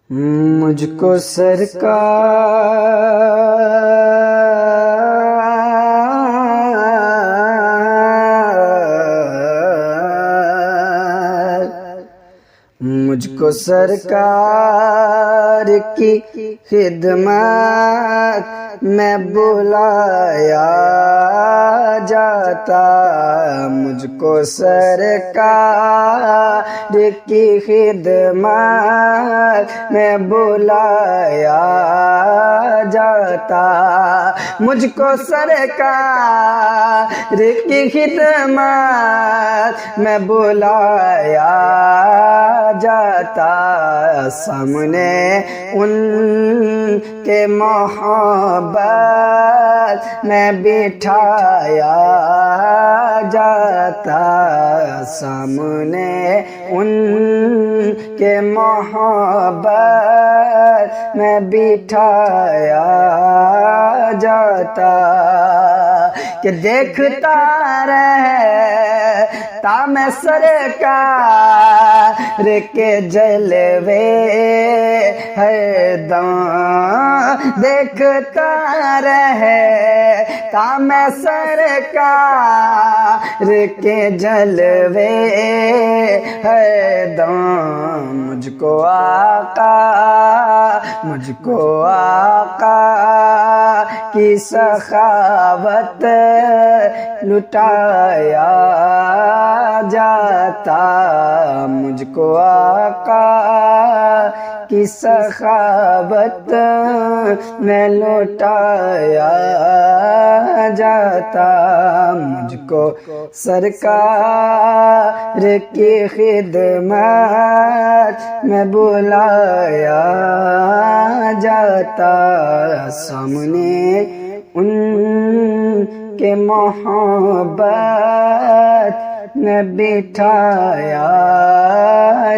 مجھ کو سرکار مجھ کو سرکار کی خدمت میں بلایا جاتا، مجھ کو سرکار کی خدمت میں بلایا جاتا، مجھ کو سرکار کی خدمت میں بلایا جاتا، سامنے ان کے محبت میں بٹھایا جاتا، سامنے ان کے محبت میں بٹھایا جاتا، کہ دیکھتا رہتا میں سرکار کے جلوے ہر دم، دیکھتا رہتا میں سرکار کے جلوے ہر دم، مجھ کو آقا کی سخاوت لٹایا جاتا، مجھ کو آقا کی سخاوت میں لٹایا جاتا، مجھ کو سرکار کی خدمت میں بلایا جاتا، سامنے ان کے محبت میں بٹھایا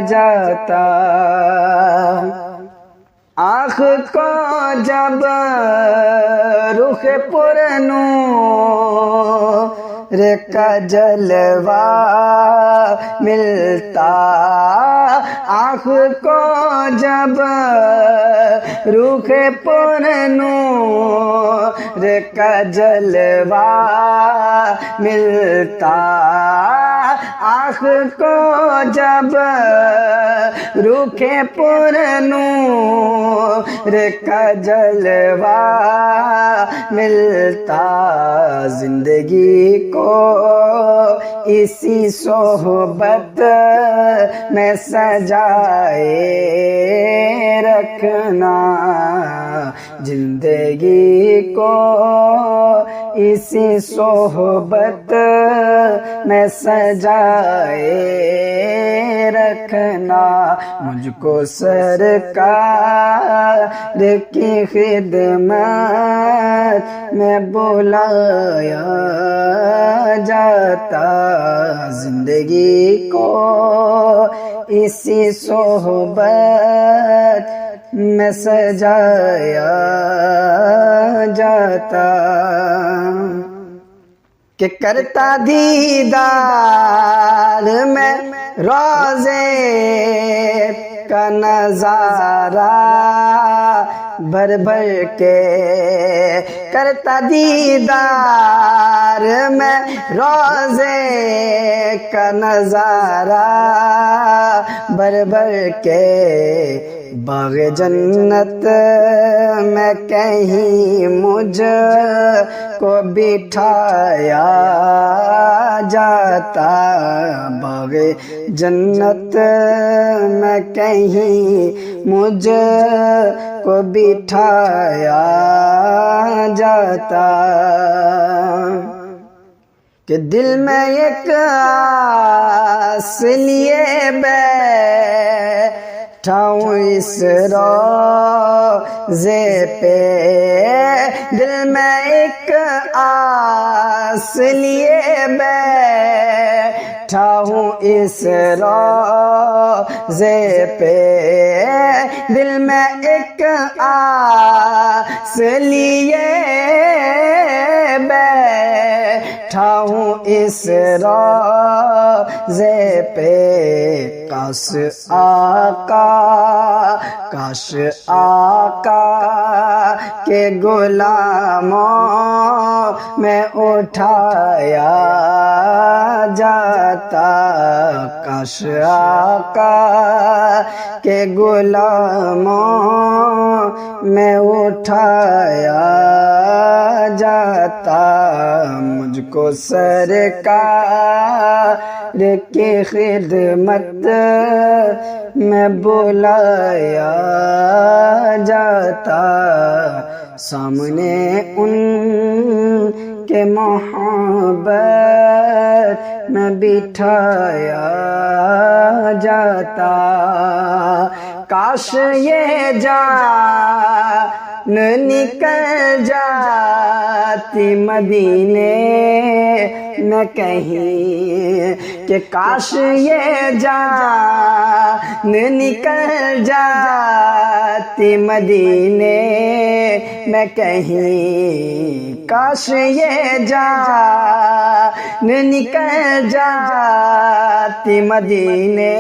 جاتا، آنکھ کو جب رخ پرنور کا جلوہ ملتا، آنکھ کو جب رخ پرنور کا جلوہ ملتا، آنکھ کو جب رخ پرنور کا جلوہ ملتا، زندگی کو اسی صحبت میں سجائے رکھنا، زندگی کو اسی صحبت میں سجائے رکھنا، مجھ کو سرکار کی خدمت میں بلایا جاتا، زندگی کو اسی صحبت میں سجایا جاتا، کہ کرتا دیدار میں روضے کا نظارہ بھر بھر کے، کرتا دیدار میں روضے کا نظارہ بھر بھر کے، باغ جنت میں کہیں مجھ کو بٹھایا جاتا، باغ جنت میں کہیں مجھ کو بٹھایا جاتا، کہ دل میں ایک آس لیے بیٹھا ہوں اس روضے پہ، دل میں ایک آس لیے بیٹھا ہوں اس روضے پہ، دل میں ایک آس لیے بیٹھا ہوں اس روضے پہ، کاش آقا کاش آقا کے غلاموں میں اٹھایا جاتا، کاش آقا کے غلاموں میں اٹھایا جاتا، مجھ کو سرکار کی خدمت میں بلایا جاتا، سامنے ان کے محبت میں بٹھایا جاتا، کاش یہ جان نکل جاتی مدینے میں کہیں، کہ کاش یہ جان نکل جاتی مدینے میں کہیں، کاش یہ جان نکل جاتی مدینے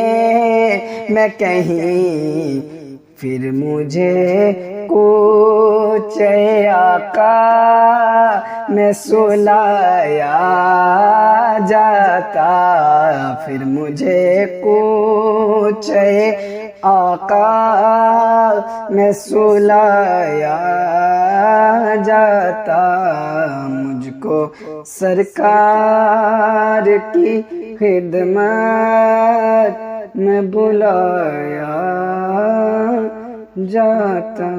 میں کہیں، پھر مجھے کوچے آقا میں سلایا جاتا، پھر مجھے کوچے آقا میں سلایا جاتا، مجھ کو سرکار کی خدمت میں بلایا جاتا۔